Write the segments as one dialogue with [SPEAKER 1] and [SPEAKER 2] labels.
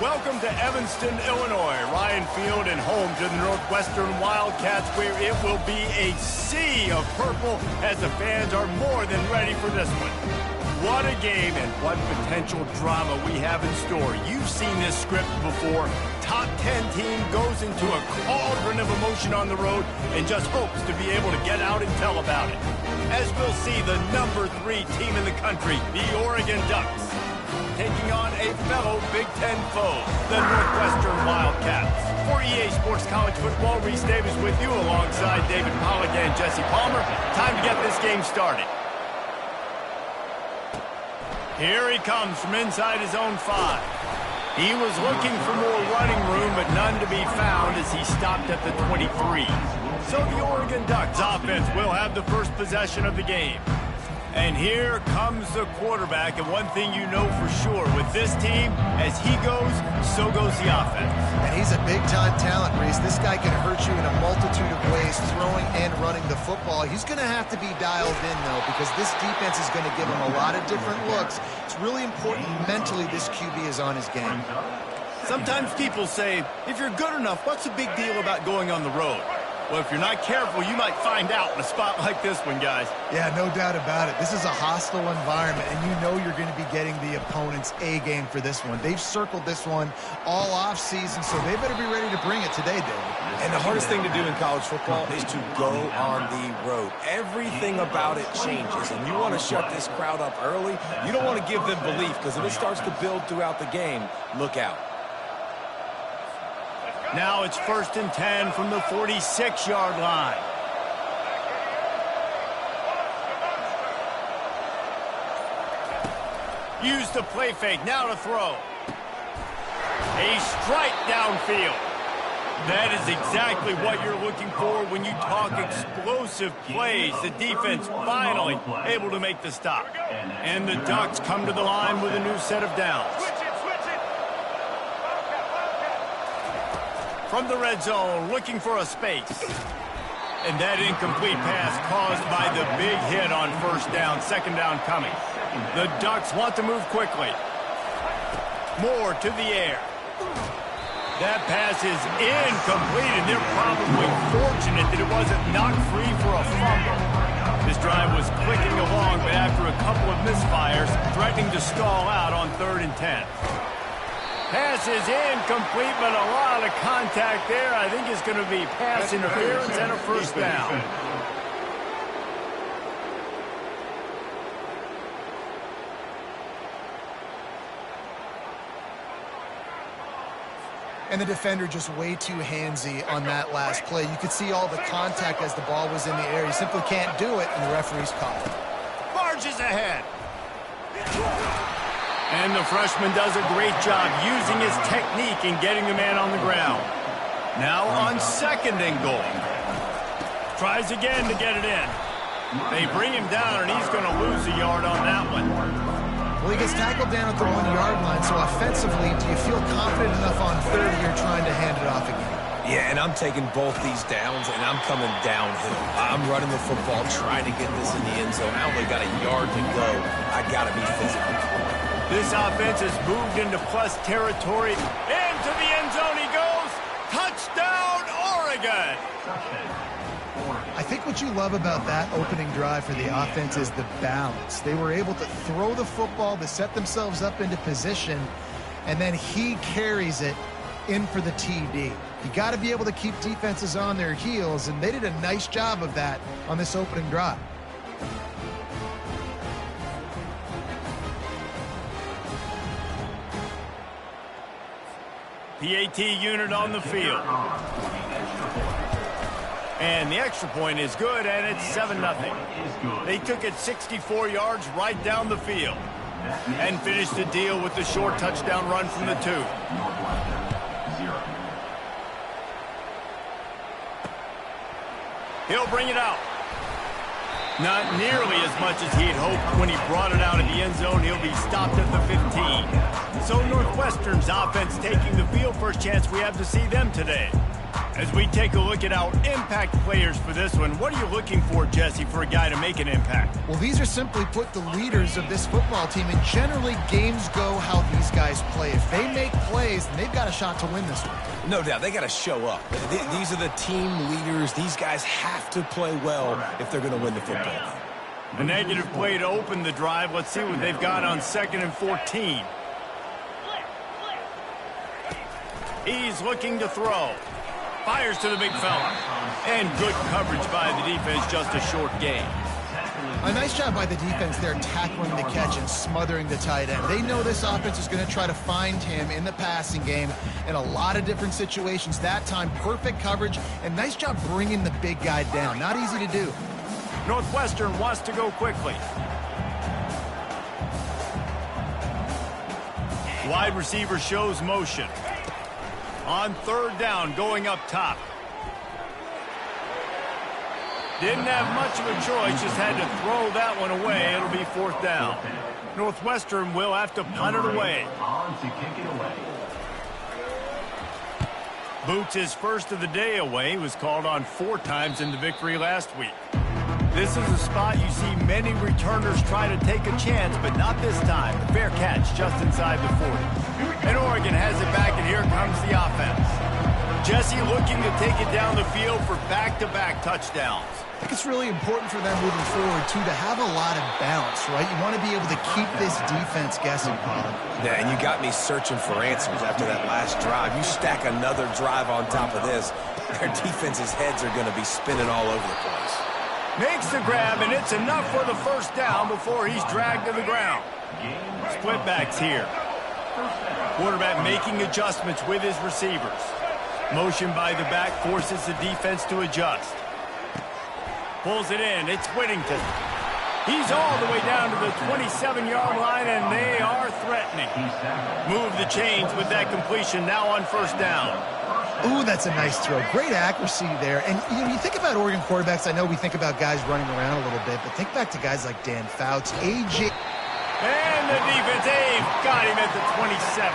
[SPEAKER 1] Welcome to Evanston, Illinois. Ryan Field and home to the Northwestern Wildcats, where it will be a sea of purple as the fans are more than ready for this one. What a game and what potential drama we have in store. You've seen this script before. Top 10 team goes into a cauldron of emotion on the road and just hopes to be able to get out and tell about it. As we'll see the number 3 team in the country, the Oregon Ducks, taking on a fellow Big Ten foe, the Northwestern Wildcats. For EA Sports College Football, Reese Davis with you alongside David Pollack and Jesse Palmer. Time to get this game started. Here he comes from inside his own 5. He was looking for more running room, but none to be found as he stopped at the 23. So the Oregon Ducks offense will have the first possession of the game. And here comes the quarterback, and one thing you know for sure, with this team, as he goes, so goes the offense.
[SPEAKER 2] And he's a big-time talent, Reese. This guy can hurt you in a multitude of ways, throwing and running the football. He's going to have to be dialed in, though, because this defense is going to give him a lot of different looks. It's really important mentally this QB is on his game.
[SPEAKER 1] Sometimes people say, if you're good enough, what's the big deal about going on the road? Well, if you're not careful, you might find out in a spot like this one, guys.
[SPEAKER 2] Yeah, no doubt about it. This is a hostile environment, and you know you're going to be getting the opponent's A-game for this one. They've circled this one all off-season, so they better be ready to bring it today, David.
[SPEAKER 3] And the hardest thing to do in college football is to go on the road. Everything about it changes, and you want to shut this crowd up early. You don't want to give them belief, because if it starts to build throughout the game, look out.
[SPEAKER 1] Now it's 1st and 10 from the 46-yard line. Use the play fake, now to throw. A strike downfield. That is exactly what you're looking for when you talk explosive plays. The defense finally able to make the stop. And the Ducks come to the line with a new set of downs. From the red zone, looking for a space. And that incomplete pass caused by the big hit on 1st down, 2nd down coming. The Ducks want to move quickly. More to the air. That pass is incomplete, and they're probably fortunate that it wasn't knocked free for a fumble. This drive was clicking along, but after a couple of misfires, threatening to stall out on 3rd and 10. Pass is incomplete, but a lot of contact there. I think it's going to be pass interference and a 1st down.
[SPEAKER 2] And the defender just way too handsy on that last play. You could see all the contact as the ball was in the air. He simply can't do it, and the referee's called it.
[SPEAKER 1] Barges ahead. And the freshman does a great job using his technique and getting the man on the ground. Now on 2nd and goal. Tries again to get it in. They bring him down, and he's going to lose a yard on that one.
[SPEAKER 2] Well, he gets tackled down at the 1-yard line, so offensively, do you feel confident enough on 3rd you're trying to hand it off again?
[SPEAKER 3] Yeah, and I'm taking both these downs, and I'm coming downhill. I'm running the football, trying to get this in the end zone. I only got a yard to go. I got to be physical.
[SPEAKER 1] This offense has moved into plus territory. Into the end zone he goes. Touchdown, Oregon!
[SPEAKER 2] I think what you love about that opening drive for the offense is the balance. They were able to throw the football to set themselves up into position, and then he carries it in for the TD. You got to be able to keep defenses on their heels, and they did a nice job of that on this opening drive.
[SPEAKER 1] PAT unit on the field. And the extra point is good, and it's 7-0. They took it 64 yards right down the field and finished the deal with the short touchdown run from the 2. He'll bring it out. Not nearly as much as he'd hoped when he brought it out of the end zone. He'll be stopped at the 15. So Northwestern's offense taking the field. First chance we have to see them today. As we take a look at our impact players for this one, what are you looking for, Jesse, for a guy to make an impact?
[SPEAKER 2] Well, these are simply put the leaders of this football team, and generally games go how these guys play. If they make plays, then they've got a shot to win this one.
[SPEAKER 3] No doubt, they got to show up. These are the team leaders. These guys have to play well if they're going to win the football game.
[SPEAKER 1] A negative play to open the drive. Let's see what they've got on 2nd and 14. He's looking to throw. Fires to the big fella. And good coverage by the defense, just a short gain.
[SPEAKER 2] A nice job by the defense there tackling the catch and smothering the tight end. They know this offense is going to try to find him in the passing game in a lot of different situations. That time, perfect coverage, and nice job bringing the big guy down. Not easy to do.
[SPEAKER 1] Northwestern wants to go quickly. Wide receiver shows motion. On 3rd down, going up top. Didn't have much of a choice, just had to throw that one away. It'll be 4th down. Northwestern will have to punt it away. Boots' first of the day away. He was called on 4 times in the victory last week. This is a spot you see many returners try to take a chance, but not this time. The fair catch just inside the 40. And Oregon has it back, and here comes the offense. Jesse looking to take it down the field for back-to-back touchdowns.
[SPEAKER 2] I think it's really important for them moving forward, too, to have a lot of bounce, right? You want to be able to keep this defense guessing, Colin.
[SPEAKER 3] Yeah, and you got me searching for answers after that last drive. You stack another drive on top of this, their defense's heads are going to be spinning all over the place.
[SPEAKER 1] Makes the grab, and it's enough for the 1st down before he's dragged to the ground. Split backs here. Quarterback making adjustments with his receivers. Motion by the back forces the defense to adjust. Pulls it in. It's Whittington. He's all the way down to the 27-yard line, and they are threatening. Move the chains with that completion now on 1st down.
[SPEAKER 2] Ooh, that's a nice throw. Great accuracy there. And you think about Oregon quarterbacks, I know we think about guys running around a little bit, but think back to guys like Dan Fouts, A.J.
[SPEAKER 1] And the defense, got him at the 27.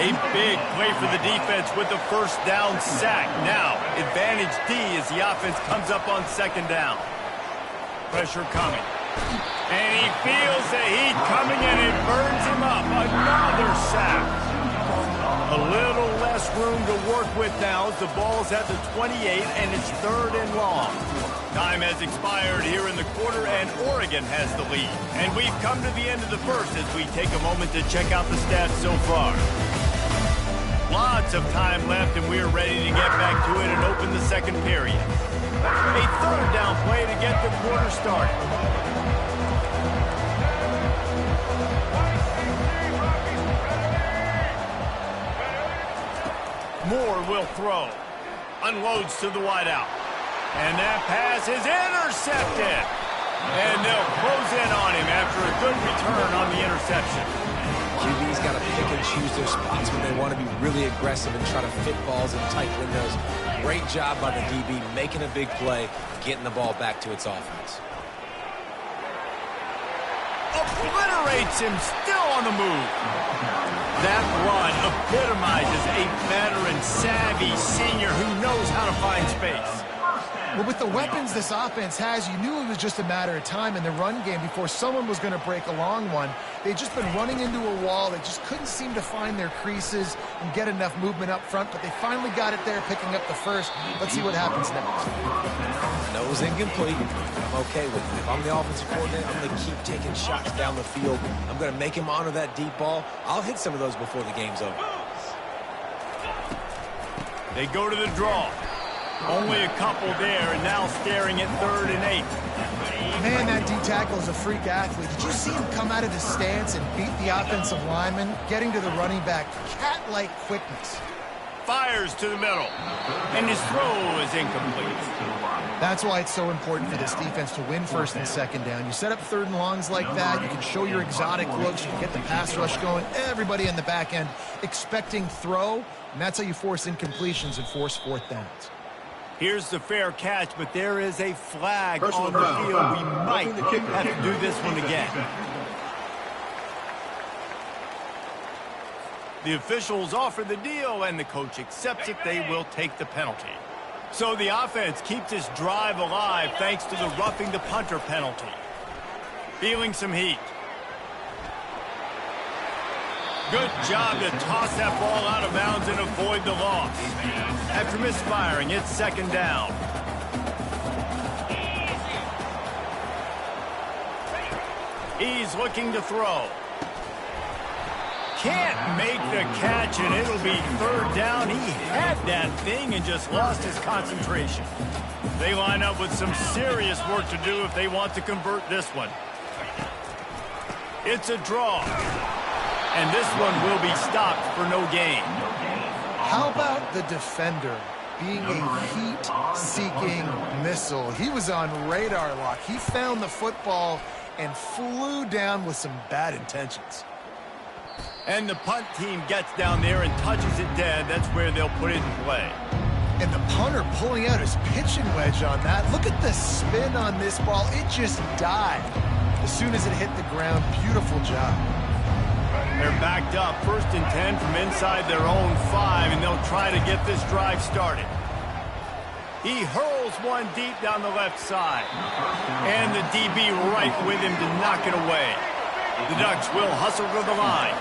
[SPEAKER 1] A big play for the defense with the 1st down sack. Now, advantage D as the offense comes up on 2nd down. Pressure coming. And he feels the heat coming, and it burns him up. Another sack. A little less room to work with now as the ball's at the 28, and it's 3rd and long. Time has expired here in the quarter, and Oregon has the lead. And we've come to the end of the 1st as we take a moment to check out the stats so far. Lots of time left, and we're ready to get back to it and open the 2nd period. A 3rd down play to get the quarter started. Moore will throw. Unloads to the wideout. And that pass is intercepted. And they'll close in on him after a good return on the interception.
[SPEAKER 3] QB's got to pick and choose their spots when they want to be really aggressive and try to fit balls in tight windows. Great job by the DB making a big play, getting the ball back to its offense.
[SPEAKER 1] Obliterates him, still on the move. That run epitomizes a veteran, savvy senior who knows how to find space.
[SPEAKER 2] Well, with the weapons this offense has, you knew it was just a matter of time in the run game before someone was going to break a long one. They'd just been running into a wall. They just couldn't seem to find their creases and get enough movement up front, but they finally got it there, picking up the 1st. Let's see what happens next.
[SPEAKER 3] Nose incomplete. I'm okay with it. If I'm the offensive coordinator, I'm going to keep taking shots down the field. I'm going to make him honor that deep ball. I'll hit some of those before the game's over.
[SPEAKER 1] They go to the draw. Only a couple there, and now staring at 3rd and 8.
[SPEAKER 2] Man, that D-tackle is a freak athlete. Did you see him come out of his stance and beat the offensive lineman, getting to the running back? Cat-like quickness.
[SPEAKER 1] Fires to the middle, and his throw is incomplete.
[SPEAKER 2] That's why it's so important for this defense to win 1st and 2nd down. You set up 3rd and longs like that, you can show your exotic looks, you can get the pass rush going, everybody in the back end expecting throw, and that's how you force incompletions and force 4th downs.
[SPEAKER 1] Here's the fair catch, but there is a flag on the field. We might have to do this one again. The officials offer the deal, and the coach accepts it. They will take the penalty. So the offense keeps this drive alive thanks to the roughing the punter penalty. Feeling some heat. Good job to toss that ball out of bounds and avoid the loss. After misfiring, it's second down. He's looking to throw. Can't make the catch, and it'll be third down. He had that thing and just lost his concentration. They line up with some serious work to do if they want to convert this one. It's a draw. And this one will be stopped for no gain.
[SPEAKER 2] How about the defender being a heat-seeking missile? He was on radar lock. He found the football and flew down with some bad intentions.
[SPEAKER 1] And the punt team gets down there and touches it dead. That's where they'll put it in play.
[SPEAKER 2] And the punter pulling out his pitching wedge on that. Look at the spin on this ball. It just died as soon as it hit the ground. Beautiful job.
[SPEAKER 1] They're backed up, 1st and 10 from inside their own 5, and they'll try to get this drive started. He hurls one deep down the left side. And the DB right with him to knock it away. The Ducks will hustle to the line.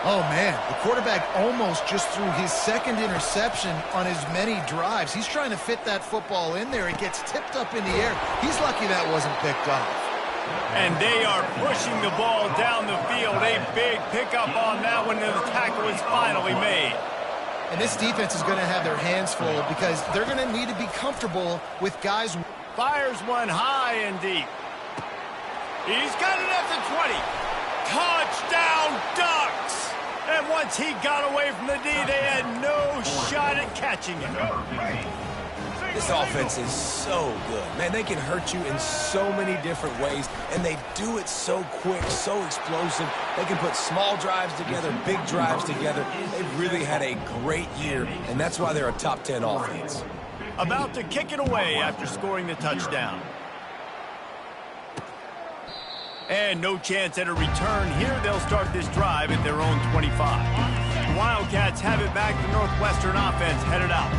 [SPEAKER 2] Oh, man, the quarterback almost just threw his second interception on as many drives. He's trying to fit that football in there. It gets tipped up in the air. He's lucky that wasn't picked off.
[SPEAKER 1] And they are pushing the ball down the field. A big pickup on that one, and the tackle is finally made.
[SPEAKER 2] And this defense is going to have their hands full because they're going to need to be comfortable with guys.
[SPEAKER 1] Fires one high and deep. He's got it at the 20. Touchdown, Ducks! And once he got away from the D, they had no shot at catching him.
[SPEAKER 3] This offense is so good. Man, they can hurt you in so many different ways, and they do it so quick, so explosive. They can put small drives together, big drives together. They've really had a great year, and that's why they're a top 10 offense.
[SPEAKER 1] About to kick it away after scoring the touchdown. And no chance at a return here. They'll start this drive at their own 25. The Wildcats have it back. The Northwestern offense headed out.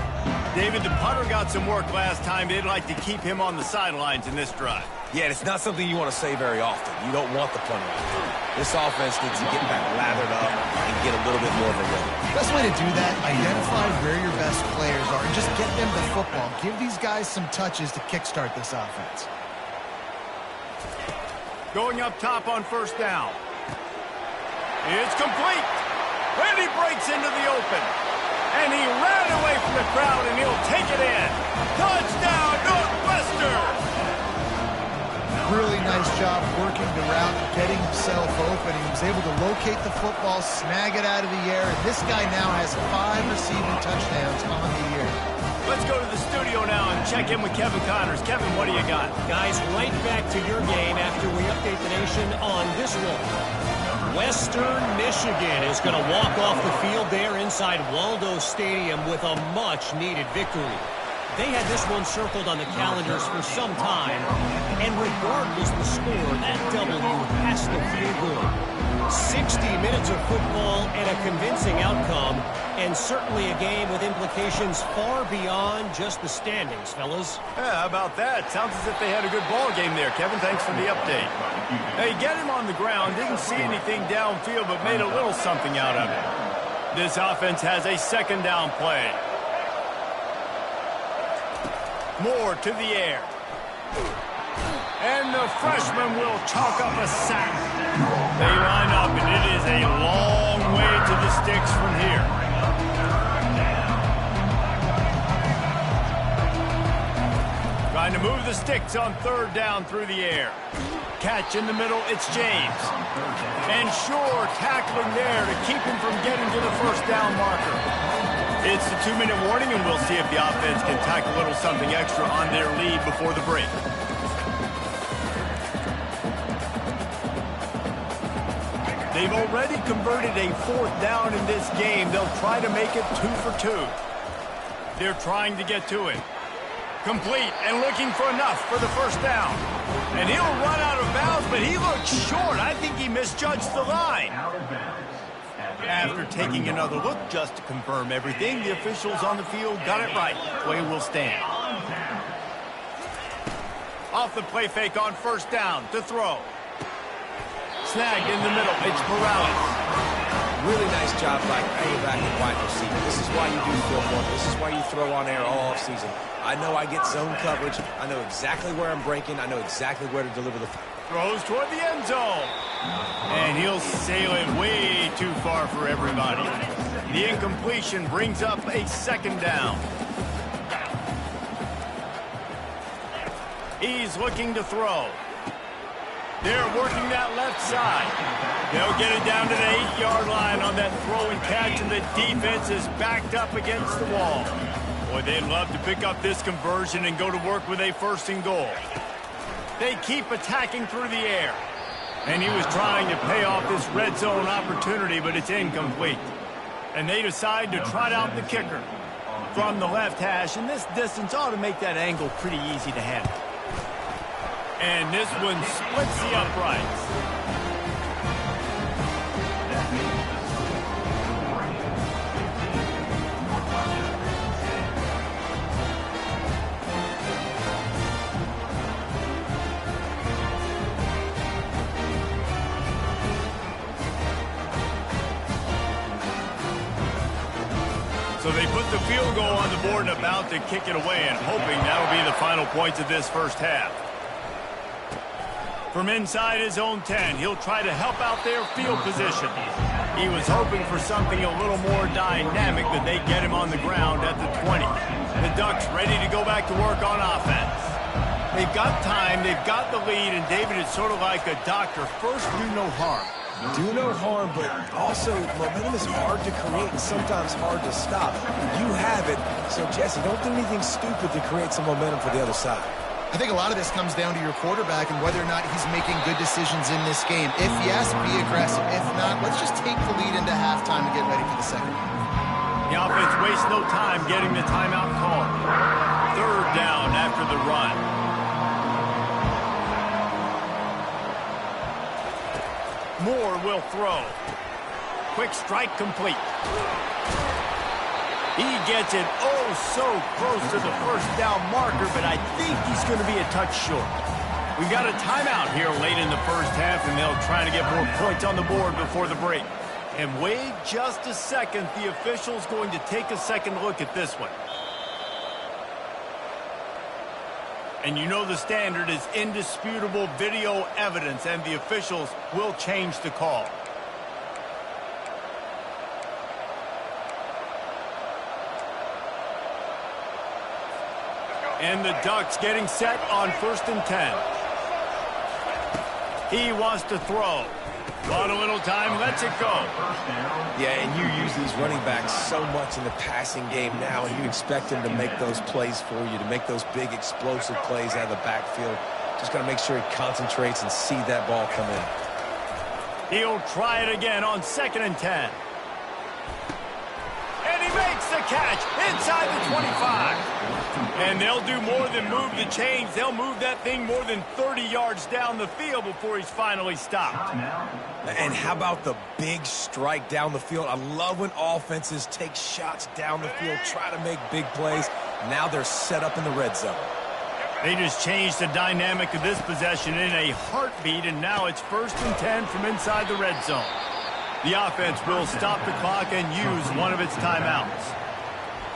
[SPEAKER 1] David, the punter got some work last time. They'd like to keep him on the sidelines in this drive.
[SPEAKER 3] Yeah, it's not something you want to say very often. You don't want the punter out there. This offense needs to get back lathered up and get a little bit more of a rhythm.
[SPEAKER 2] Best way to do that, identify where your best players are and just get them the football. Give these guys some touches to kickstart this offense.
[SPEAKER 1] Going up top on 1st down. It's complete. And he breaks into the open. And he ran away from the crowd, and he'll take it in. Touchdown, Northwestern!
[SPEAKER 2] Really nice job working the route, getting himself open. He was able to locate the football, snag it out of the air, and this guy now has 5 receiving touchdowns on the year.
[SPEAKER 1] Let's go to the studio now and check in with Kevin Connors. Kevin, what do you got?
[SPEAKER 4] Guys, right back to your game after we update the nation on this one. Western Michigan is going to walk off the field there inside Waldo Stadium with a much-needed victory. They had this one circled on the calendars for some time, and regardless the score, that W has to feel good. 60 minutes of football and a convincing outcome, and certainly a game with implications far beyond just the standings, fellas.
[SPEAKER 1] Yeah, how about that? Sounds as if they had a good ball game there. Kevin, thanks for the update. Hey, get him on the ground. Didn't see anything downfield, but made a little something out of it. This offense has a 2nd down play. Moore to the air. And the freshman will chalk up a sack. They line up, and it is a long way to the sticks from here. Trying to move the sticks on 3rd down through the air. Catch in the middle, it's James. And Shore tackling there to keep him from getting to the 1st down marker. It's the 2-minute warning, and we'll see if the offense can tack a little something extra on their lead before the break. They've already converted a 4th down in this game. They'll try to make it 2 for 2. They're trying to get to it. Complete and looking for enough for the 1st down. And he'll run out of bounds, but he looked short. I think he misjudged the line. After taking another look just to confirm everything, the officials on the field got it right. Play will stand. Off the play fake on first down to throw. Snagged in the middle. It's Morales.
[SPEAKER 3] Really nice job by quarterback and wide receiver. This is why you do film work. This is why you throw on air all offseason. I know I get zone coverage. I know exactly where I'm breaking. I know exactly where to deliver the...
[SPEAKER 1] Throws toward the end zone. And he'll sail it way too far for everybody. The incompletion brings up a second down. He's looking to throw. They're working that left side. They'll get it down to the 8-yard line on that throw and catch, and the defense is backed up against the wall. Boy, they'd love to pick up this conversion and go to work with a 1st and goal. They keep attacking through the air. And he was trying to pay off this red zone opportunity, but it's incomplete. And they decide to trot out the kicker from the left hash, and this distance ought to make that angle pretty easy to handle. And this one splits the uprights. So they put the field goal on the board and about to kick it away, and hoping that'll be the final points of this first half. From inside his own 10, he'll try to help out their field position. He was hoping for something a little more dynamic, that they get him on the ground at the 20. The Ducks ready to go back to work on offense. They've got time, they've got the lead, and David, it's sort of like a doctor. First, do no harm.
[SPEAKER 3] Do no harm, but also momentum is hard to create and sometimes hard to stop. You have it, so Jesse, don't do anything stupid to create some momentum for the other side.
[SPEAKER 2] I think a lot of this comes down to your quarterback and whether or not he's making good decisions in this game. If yes, be aggressive. If not, let's just take the lead into halftime and get ready for the second.
[SPEAKER 1] The offense wastes no time getting the timeout call. 3rd down after the run. Moore will throw. Quick strike complete. He gets it so close to the first down marker, but I think he's going to be a touch short. We've got a timeout here late in the first half, and they'll try to get more points on the board before the break. And wait just a second. The official's going to take a second look at this one. And you know the standard is indisputable video evidence, and the officials will change the call. And the Ducks getting set on 1st and 10. He wants to throw. Want a little time, lets it go.
[SPEAKER 3] Yeah, and you use these running backs so much in the passing game now, and you expect them to make those plays for you, to make those big explosive plays out of the backfield. Just got to make sure he concentrates and see that ball come in.
[SPEAKER 1] He'll try it again on 2nd and 10. And he makes the catch inside the 25. And they'll do more than move the chains. They'll move that thing more than 30 yards down the field before he's finally stopped.
[SPEAKER 3] And how about the big strike down the field? I love when offenses take shots down the field, try to make big plays. Now they're set up in the red zone.
[SPEAKER 1] They just changed the dynamic of this possession in a heartbeat, and now it's 1st and 10 from inside the red zone. The offense will stop the clock and use one of its timeouts.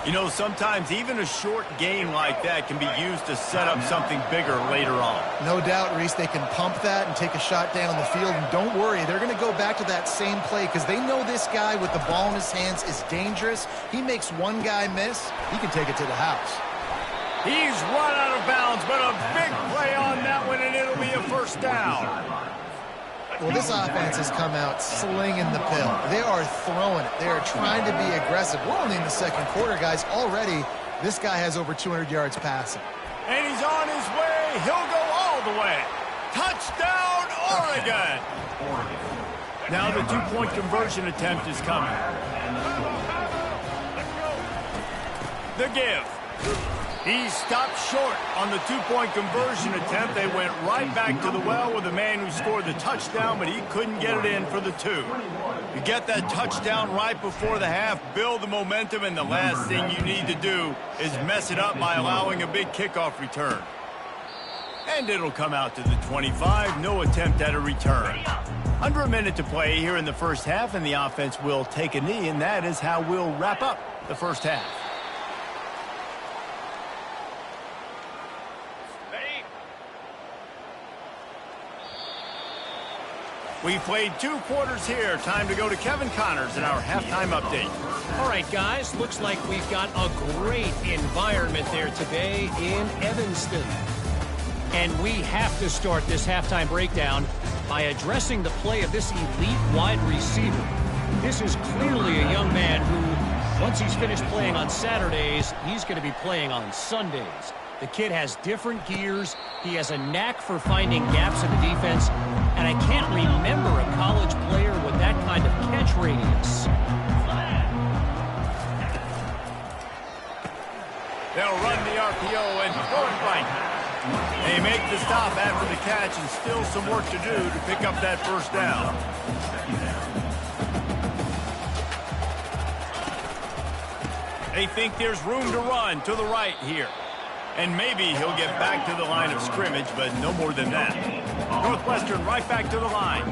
[SPEAKER 1] You know, sometimes even a short game like that can be used to set up something bigger later on.
[SPEAKER 2] No doubt, Reese, they can pump that and take a shot down the field. And don't worry, they're going to go back to that same play because they know this guy with the ball in his hands is dangerous. He makes one guy miss, he can take it to the house.
[SPEAKER 1] He's run out of bounds, but a big play on that one, and it'll be a 1st down.
[SPEAKER 2] Well, this offense has come out slinging the pill. They are throwing it. They are trying to be aggressive. We're only in the 2nd quarter, guys. Already, this guy has over 200 yards passing.
[SPEAKER 1] And he's on his way. He'll go all the way. Touchdown, Oregon. Now the 2-point conversion attempt is coming. The give. He stopped short on the 2-point conversion attempt. They went right back to the well with the man who scored the touchdown, but he couldn't get it in for the 2. You get that touchdown right before the half, build the momentum, and the last thing you need to do is mess it up by allowing a big kickoff return. And it'll come out to the 25, no attempt at a return. Under a minute to play here in the first half, and the offense will take a knee, and that is how we'll wrap up the first half. We played 2 quarters here. Time to go to Kevin Connors in our halftime update.
[SPEAKER 4] All right, guys, looks like we've got a great environment there today in Evanston. And we have to start this halftime breakdown by addressing the play of this elite wide receiver. This is clearly a young man who, once he's finished playing on Saturdays, he's going to be playing on Sundays. The kid has different gears. He has a knack for finding gaps in the defense. And I can't remember a college player with that kind of catch radius.
[SPEAKER 1] They'll run the RPO and throw it right. They make the stop after the catch, and still some work to do to pick up that first down. They think there's room to run to the right here. And maybe he'll get back to the line of scrimmage, but no more than that. Northwestern right back to the line.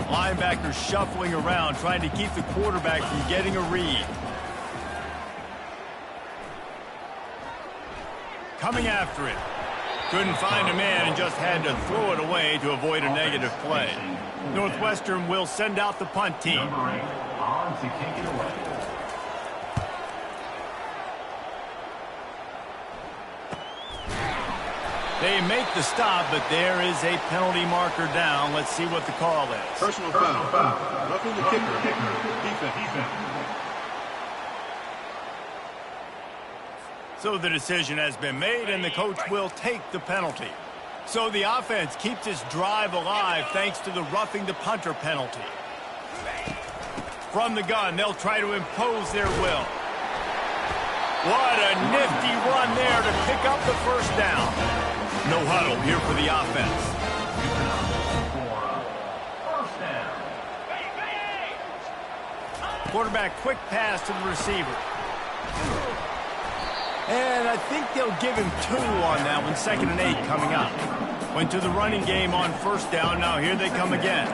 [SPEAKER 1] Linebackers shuffling around, trying to keep the quarterback from getting a read. Coming after it. Couldn't find a man and just had to throw it away to avoid a negative play. Northwestern will send out the punt team.
[SPEAKER 5] On to kick it away.
[SPEAKER 1] They make the stop, but there is a penalty marker down. Let's see what the call is.
[SPEAKER 6] Personal foul. Roughing the kicker. Defense.
[SPEAKER 1] So the decision has been made, and the coach will take the penalty. So the offense keeps its drive alive thanks to the roughing the punter penalty. From the gun, they'll try to impose their will. What a nifty run there to pick up the first down. No huddle here for the offense. Quarterback quick pass to the receiver. And I think they'll give him 2 on that one. 2nd and 8 coming up. Went to the running game on first down. Now here they come again.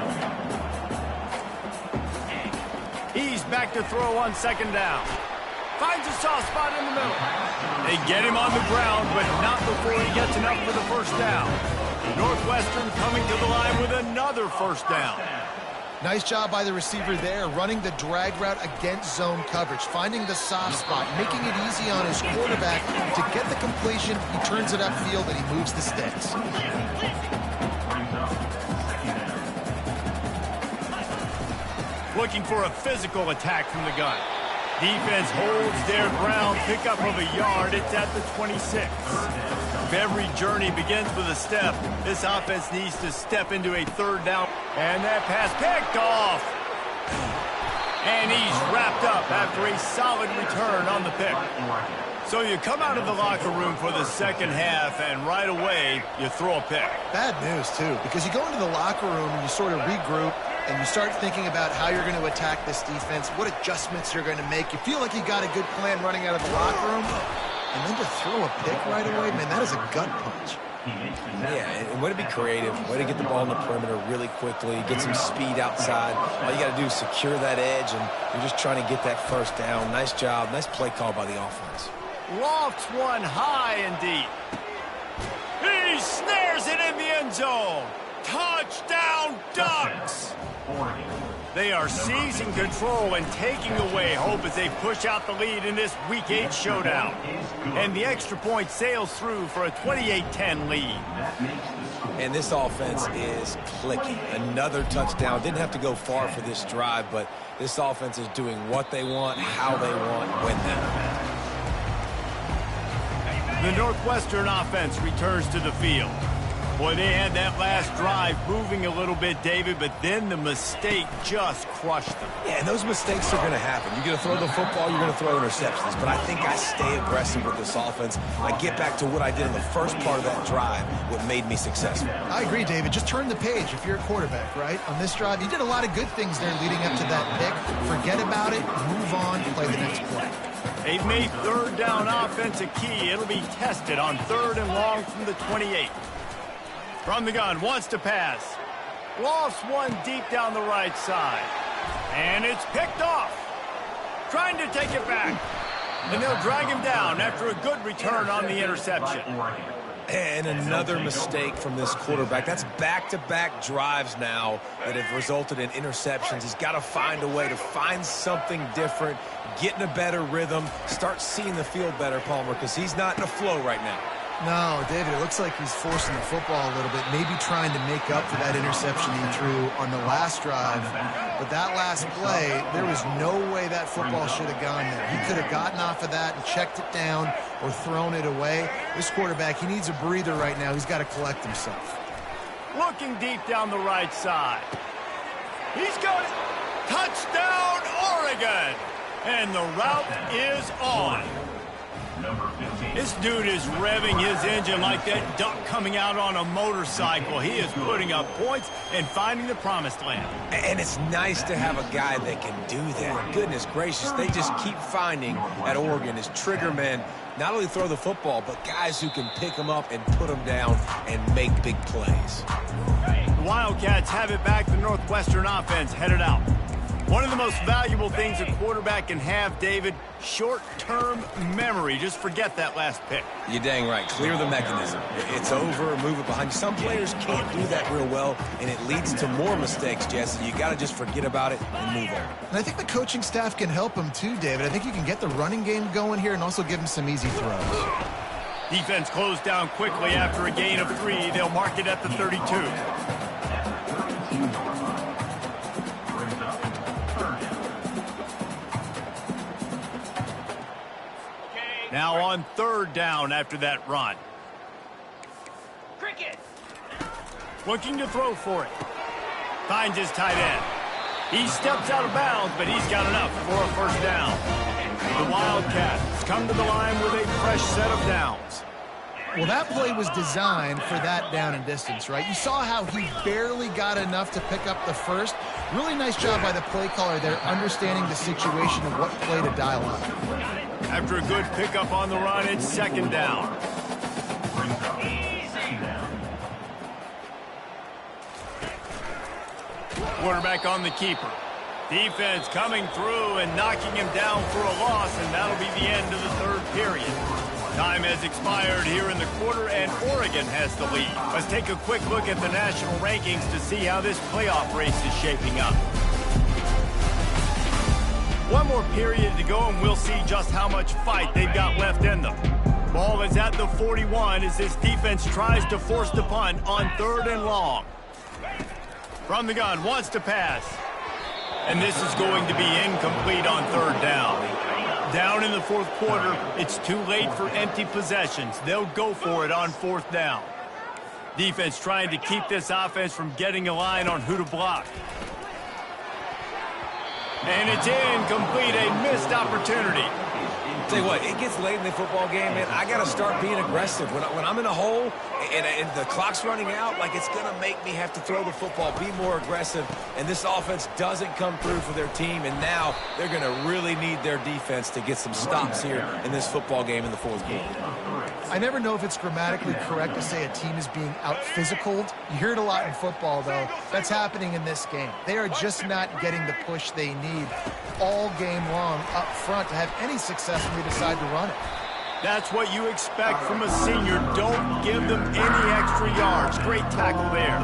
[SPEAKER 1] He's back to throw on 2nd down. Finds a soft spot in the middle. They get him on the ground, but not before he gets enough for the first down. Northwestern coming to the line with another first down.
[SPEAKER 2] Nice job by the receiver there, running the drag route against zone coverage, finding the soft spot, making it easy on his quarterback to get the completion. He turns it upfield and he moves the sticks.
[SPEAKER 1] Looking for a physical attack from the gun. Defense holds their ground, pickup of a yard. It's at the 26. If every journey begins with a step, this offense needs to step into a 3rd down. And that pass picked off. And he's wrapped up after a solid return on the pick. So you come out of the locker room for the second half, and right away, you throw a pick.
[SPEAKER 2] Bad news, too, because you go into the locker room and you sort of regroup, and you start thinking about how you're going to attack this defense, what adjustments you're going to make. You feel like you got a good plan running out of the locker room, and then to throw a pick right away, man, that is a gut punch.
[SPEAKER 3] Yeah, and way to be creative, way to get the ball in the perimeter really quickly, get some speed outside. All you got to do is secure that edge, and you're just trying to get that first down. Nice job, nice play call by the offense.
[SPEAKER 1] Lofts one high and deep. He snares it in the end zone. Touchdown, Ducks! They are seizing control and taking away hope as they push out the lead in this Week 8 showdown. And the extra point sails through for a 28-10 lead.
[SPEAKER 3] And this offense is clicking. Another touchdown. Didn't have to go far for this drive, but this offense is doing what they want, how they want, when they want.
[SPEAKER 1] The Northwestern offense returns to the field. Boy, they had that last drive moving a little bit, David, but then the mistake just crushed them.
[SPEAKER 3] Yeah, and those mistakes are going to happen. You're going to throw the football, you're going to throw interceptions. But I think I stay aggressive with this offense. I get back to what I did in the first part of that drive, what made me successful.
[SPEAKER 2] I agree, David. Just turn the page if you're a quarterback, right? On this drive, you did a lot of good things there leading up to that pick. Forget about it, move on, play the next play.
[SPEAKER 1] They've made third down offense a key. It'll be tested on 3rd and long from the 28. From the gun, wants to pass. Lofts one deep down the right side. And it's picked off. Trying to take it back. And they'll drag him down after a good return on the interception.
[SPEAKER 3] And another mistake from this quarterback. That's back-to-back drives now that have resulted in interceptions. He's got to find a way to find something different, get in a better rhythm, start seeing the field better, Palmer, because he's not in a flow right now.
[SPEAKER 2] No, David, it looks like he's forcing the football a little bit, maybe trying to make up for that interception he threw on the last drive. But that last play, there was no way that football should have gone there. He could have gotten off of that and checked it down or thrown it away. This quarterback, he needs a breather right now. He's got to collect himself.
[SPEAKER 1] Looking deep down the right side. He's got it. Touchdown, Oregon. And the route is on. This dude is revving his engine like that duck coming out on a motorcycle. He is putting up points and finding the promised land.
[SPEAKER 3] And it's nice to have a guy that can do that. Goodness gracious, they just keep finding at Oregon as trigger men, not only throw the football, but guys who can pick them up and put them down and make big plays.
[SPEAKER 1] The Wildcats have it back. The Northwestern offense headed out. One of the most valuable things a quarterback can have, David, short-term memory. Just forget that last pick.
[SPEAKER 3] You're dang right. Clear the mechanism. It's over, move it behind you. Some players can't do that real well, and it leads to more mistakes, Jesse. You got to just forget about it and move on.
[SPEAKER 2] And I think the coaching staff can help him too, David. I think you can get the running game going here and also give him some easy throws.
[SPEAKER 1] Defense closed down quickly after a gain of 3. They'll mark it at the 32. Now on 3rd down after that run.
[SPEAKER 4] Cricket.
[SPEAKER 1] Looking to throw for it. Finds his tight end. He steps out of bounds, but he's got enough for a first down. The Wildcats come to the line with a fresh set of downs.
[SPEAKER 2] Well, that play was designed for that down and distance, right? You saw how he barely got enough to pick up the first. Really nice job by the play caller there, understanding the situation of what play to dial up.
[SPEAKER 1] After a good pickup on the run, it's 2nd down. Quarterback on the keeper. Defense coming through and knocking him down for a loss, and that'll be the end of the 3rd period. Time has expired here in the quarter, and Oregon has the lead. Let's take a quick look at the national rankings to see how this playoff race is shaping up. One more period to go, and we'll see just how much fight they've got left in them. Ball is at the 41 as this defense tries to force the punt on 3rd and long. From the gun, wants to pass. And this is going to be incomplete on 3rd down. Down in the 4th quarter, it's too late for empty possessions. They'll go for it on 4th down. Defense trying to keep this offense from getting a line on who to block. And it's incomplete, a missed opportunity.
[SPEAKER 3] Tell you what, it gets late in the football game, man. I got to start being aggressive. When I'm in a hole and the clock's running out, like, it's going to make me have to throw the football, be more aggressive. And this offense doesn't come through for their team, and now they're going to really need their defense to get some stops here in this football game in the 4th quarter.
[SPEAKER 2] I never know if it's grammatically correct to say a team is being out-physicaled. You hear it a lot in football, though. That's happening in this game. They are just not getting the push they need all game long up front to have any success when they decide to run it.
[SPEAKER 1] That's what you expect from a senior. Don't give them any extra yards. Great tackle there.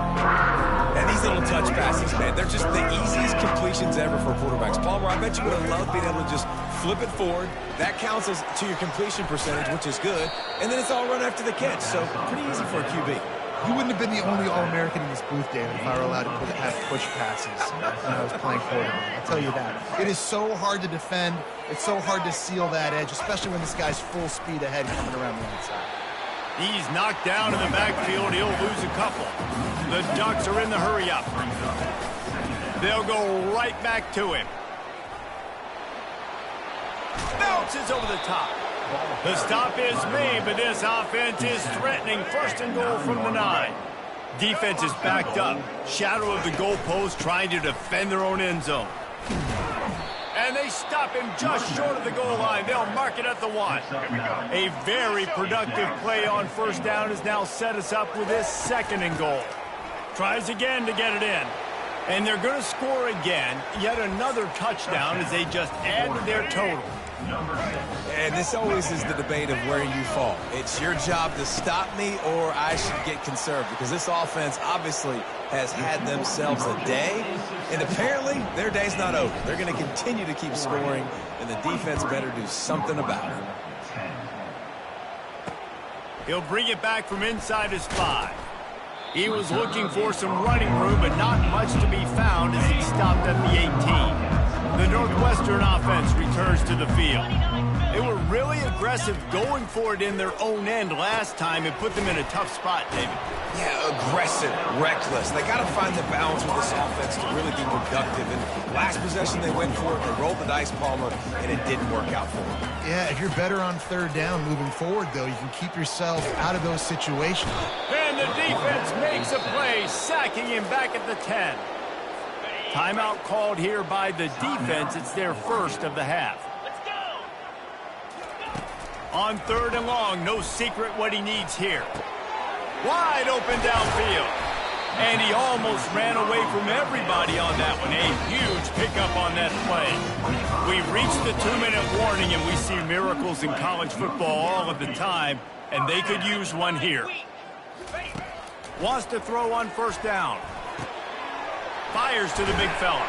[SPEAKER 3] And these little touch passes, man, they're just the easiest completions ever for quarterbacks. Palmer, I bet you would have loved being able to just flip it forward. That counts as to your completion percentage, which is good. And then it's all run after the catch, so pretty easy for a QB.
[SPEAKER 2] You wouldn't have been the only All-American in this booth, David, if I were allowed to have push passes when I was playing quarterback. I'll tell you that. It is so hard to defend. It's so hard to seal that edge, especially when this guy's full speed ahead coming around the outside.
[SPEAKER 1] He's knocked down in the backfield. He'll lose a couple. The Ducks are in the hurry-up. They'll go right back to him. Bounces over the top. The stop is made, but this offense is threatening. First and goal from the 9. Defense is backed up. Shadow of the goalpost, trying to defend their own end zone. And they stop him just short of the goal line. They'll mark it at the 1. A very productive play on first down has now set us up with this 2nd and goal. Tries again to get it in. And they're going to score again. Yet another touchdown as they just add to their total.
[SPEAKER 3] And this always is the debate of where you fall. It's your job to stop me, or I should get conserved, because this offense obviously has had themselves a day, and apparently their day's not over. They're going to continue to keep scoring, and the defense better do something about it.
[SPEAKER 1] He'll bring it back from inside his 5. He was looking for some running room, but not much to be found as he stopped at the 18. The Northwestern offense returns to the field. They were really aggressive going for it in their own end last time and put them in a tough spot, David.
[SPEAKER 3] Yeah, aggressive, reckless. They got to find the balance with this offense to really be productive. And last possession they went for it, they rolled the dice, Palmer, and it didn't work out for them.
[SPEAKER 2] Yeah, if you're better on 3rd down moving forward, though, you can keep yourself out of those situations.
[SPEAKER 1] And the defense makes a play, sacking him back at the 10. Timeout called here by the defense. It's their first of the half. On 3rd and long, no secret what he needs here. Wide open downfield. And he almost ran away from everybody on that one. A huge pickup on that play. We reached the 2-minute warning, and we see miracles in college football all of the time, and they could use one here. Wants to throw on first down. Fires to the big fella.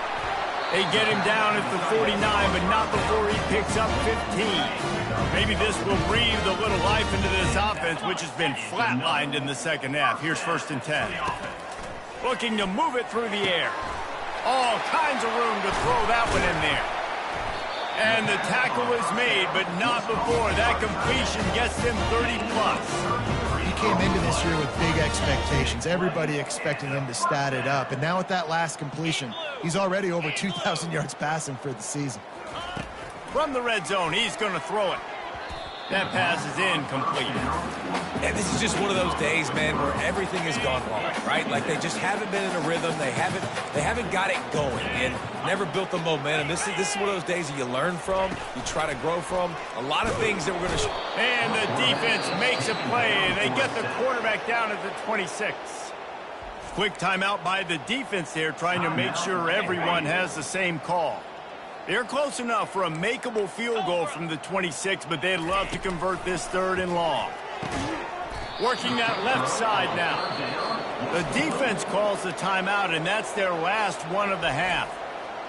[SPEAKER 1] They get him down at the 49, but not before he picks up 15. Maybe this will breathe a little life into this offense, which has been flatlined in the 2nd half. Here's 1st and 10. Looking to move it through the air. All kinds of room to throw that one in there. And the tackle is made, but not before that completion gets them 30+.
[SPEAKER 2] He came into this year with big expectations. Everybody expecting him to stat it up. And now with that last completion, he's already over 2,000 yards passing for the season.
[SPEAKER 1] From the red zone, he's going to throw it. That pass is incomplete.
[SPEAKER 3] And this is just one of those days, man, where everything has gone wrong, right? Like they just haven't been in a rhythm. They haven't got it going and never built the momentum. This is one of those days that you learn from, you try to grow from. A lot of things that we're going to
[SPEAKER 1] And the defense makes a play, and they get the quarterback down at the 26. Quick timeout by the defense there, trying to make sure everyone has the same call. They're close enough for a makeable field goal from the 26, but they'd love to convert this 3rd and long. Working that left side now. The defense calls the timeout, and that's their last one of the half.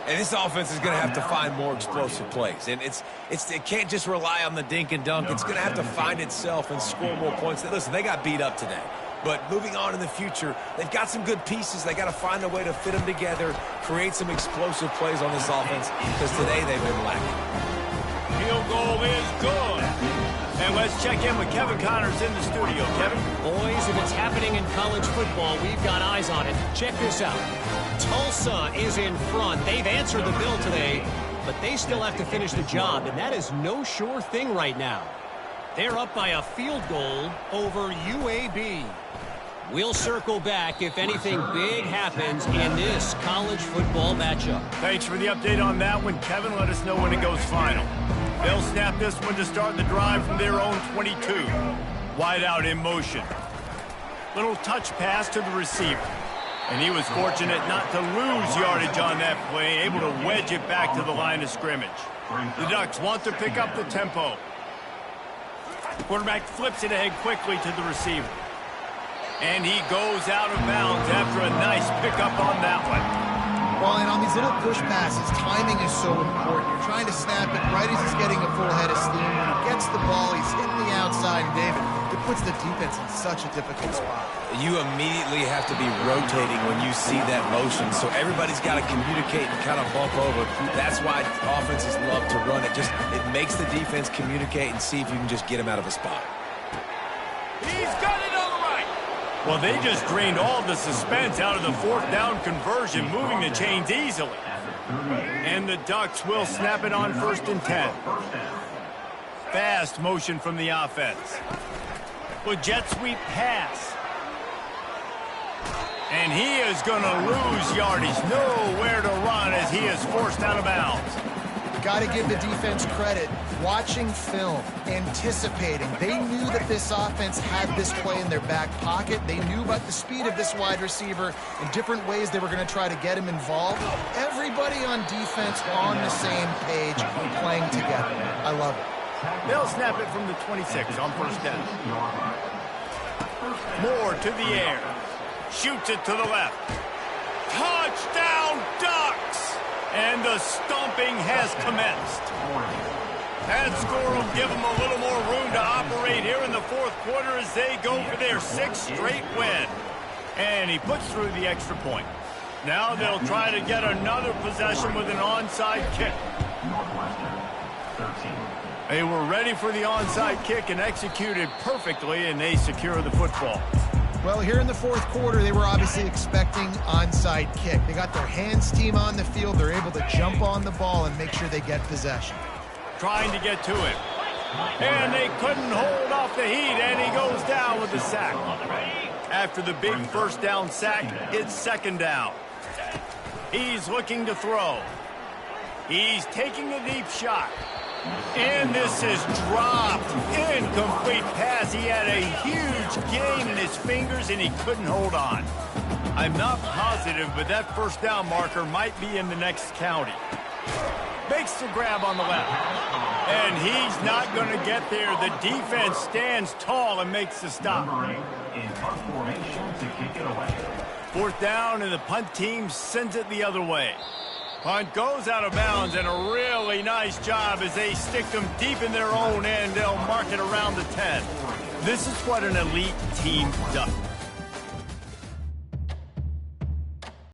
[SPEAKER 3] And this offense is going to have to find more explosive plays. And it can't just rely on the dink and dunk. It's going to have to find itself and score more points. Listen, they got beat up today. But moving on in the future, they've got some good pieces. They got to find a way to fit them together, create some explosive plays on this offense, because today they've been lacking.
[SPEAKER 1] Field goal is good. And let's check in with Kevin Connors in the studio. Kevin?
[SPEAKER 4] Boys, if it's happening in college football, we've got eyes on it. Check this out. Tulsa is in front. They've answered the bell today, but they still have to finish the job, and that is no sure thing right now. They're up by a field goal over UAB. We'll circle back if anything big happens in this college football matchup.
[SPEAKER 1] Thanks for the update on that one, Kevin. Let us know when it goes final. They'll snap this one to start the drive from their own 22. Wide out in motion. Little touch pass to the receiver. And he was fortunate not to lose yardage on that play, able to wedge it back to the line of scrimmage. The Ducks want to pick up the tempo. Quarterback flips it ahead quickly to the receiver. And he goes out of bounds after a nice pickup on that one.
[SPEAKER 2] Well, and on these little push passes, timing is so important. You're trying to snap it right as he's getting a full head of steam. When he gets the ball, he's hitting the outside, and David, it puts the defense in such a difficult spot.
[SPEAKER 3] You immediately have to be rotating when you see that motion, so everybody's got to communicate and kind of bump over. That's why offenses love to run it. It makes the defense communicate and see if you can just get him out of a spot. He's got it on the right.
[SPEAKER 1] Well, they just drained all the suspense out of the fourth down conversion, moving the chains easily. And the Ducks will snap it on 1st and 10. Fast motion from the offense. With jet sweep pass. And he is going to lose yardage. Nowhere to run as he is forced out of bounds.
[SPEAKER 2] Got to give the defense credit. Watching film, anticipating. They knew that this offense had this play in their back pocket. They knew about the speed of this wide receiver and different ways they were going to try to get him involved. Everybody on defense on the same page, playing together. I love it.
[SPEAKER 1] They'll snap it from the 26 on 1st down. Moore to the air. Shoots it to the left. Touchdown, Ducks! And the stomping has commenced. That score will give them a little more room to operate here in the fourth quarter as they go for their 6th straight win. And he puts through the extra point. Now they'll try to get another possession with an onside kick. They were ready for the onside kick and executed perfectly, and they secure the football.
[SPEAKER 2] Well, here in the fourth quarter, they were obviously expecting onside kick. They got their hands team on the field. They're able to jump on the ball and make sure they get possession.
[SPEAKER 1] Trying to get to it. And they couldn't hold off the heat, and he goes down with the sack. After the big first down sack, it's 2nd down. He's looking to throw. He's taking a deep shot. And this is dropped. Incomplete pass. He had a huge gain in his fingers, and he couldn't hold on. I'm not positive, but that first down marker might be in the next county. Makes the grab on the left. And he's not going to get there. The defense stands tall and makes the stop.
[SPEAKER 5] In punt formation to kick it away.
[SPEAKER 1] 4th down, and the punt team sends it the other way. Punt goes out of bounds, and a really nice job as they stick them deep in their own end. They'll mark it around the 10. This is what an elite team does.